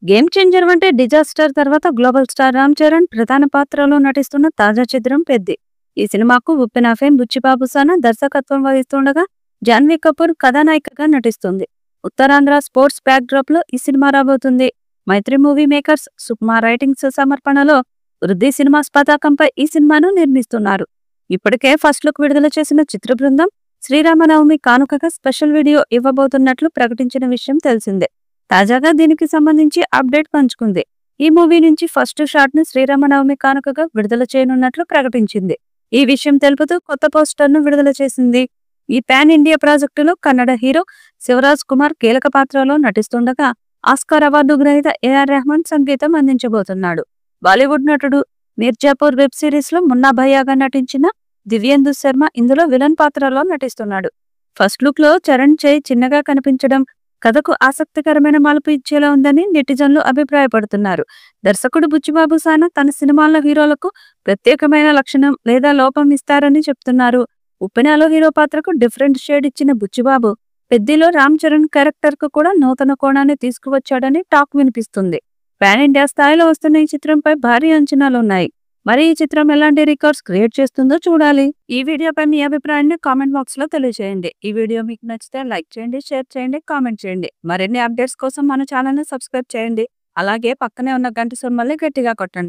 Game changer అంటే disaster తర్వాత global star Ram Charan ప్రధాన పాత్రలో నటిస్తున్న తాజా చిత్రం పెద్ది. ఈ సినిమాకు ఉప్పెన ఫేమ్ బుచ్చిబాబు సానా దర్శకత్వం వహిస్తుండగా జాన్వీ కపూర్ కథానాయికగా నటిస్తుంది. ఉత్తరాంధ్ర స్పోర్ట్స్ బ్యాక్ డ్రాప్ లో ఈ సినిమా రాబోతుంది. మైత్రి మూవీ మేకర్స్ సుకుమా రైటింగ్స్ సమర్పణలో వృద్ధి సినిమాస్ పతాకంపై ఈ సినిమాను నిర్మిస్తున్నారు. ఇప్పటికే ఫస్ట్ లుక్ విడుదల చేసిన చిత్ర బృందం శ్రీరామనవమి కానుకగా స్పెషల్ వీడియో ఇవ్వబోతున్నట్లు ప్రకటించిన విషయం తెలిసిందే. తాజాగా దీనికి సంబంధించి అప్డేట్ పంచుకుంది. ఈ మూవీ నుంచి ఫస్ట్ షాట్ ను శ్రీరామనవమి కానుకగా విడుదల చేయనున్నట్లు ప్రకటించింది. ఈ విషయం తెలుపుతూ కొత్త పోస్టర్ ను విడుదల చేసింది. ఈ పాన్ ఇండియా ప్రాజెక్టులో కన్నడ హీరో శివరాజ్ కుమార్ కీలక పాత్రలో నటిస్తుండగా ఆస్కార్ అవార్డు గ్రహీత ఏఆర్ రెహమాన్ సంగీతం అందించబోతున్నాడు. బాలీవుడ్ నటుడు మీర్జాపూర్ వెబ్ సిరీస్ లో మున్నా భయ్యాగా నటించిన దివ్యేందు శర్మ ఇందులో విలన్ పాత్రలో నటిస్తున్నాడు. ఫస్ట్ లుక్ లో చరణ్ చేయి చిన్నగా కనిపించడం కథకు ఆసక్తికరమైన మలుపు ఇచ్చేలా ఉందని నెటిజన్లు అభిప్రాయపడుతున్నారు. దర్శకుడు బుచ్చిబాబు సానా తన సినిమాల్లో హీరోలకు ప్రత్యేకమైన లక్షణం లేదా లోపం ఇస్తారని చెప్తున్నారు. ఉప్పెనలో హీరో పాత్రకు డిఫరెంట్ షేడ్ ఇచ్చిన బుచ్చిబాబు పెద్దిలో రామ్ చరణ్ క్యారెక్టర్ కు కూడా నూతన కోణాన్ని తీసుకువచ్చాడని టాక్ వినిపిస్తుంది. పాన్ ఇండియా స్థాయిలో వస్తున్న ఈ చిత్రంపై భారీ అంచనాలున్నాయి. మరి ఈ చిత్రం ఎలాంటి రికార్డ్స్ క్రియేట్ చేస్తుందో చూడాలి. ఈ వీడియోపై మీ అభిప్రాయాన్ని కామెంట్ బాక్స్ లో తెలియజేయండి. ఈ వీడియో మీకు నచ్చితే లైక్ చేయండి, షేర్ చేయండి, కామెంట్ చేయండి. మరిన్ని అప్డేట్స్ కోసం మన ఛానల్ ని సబ్స్క్రైబ్ చేయండి. అలాగే పక్కనే ఉన్న గంట సింబల్ని గట్టిగా కొట్టండి.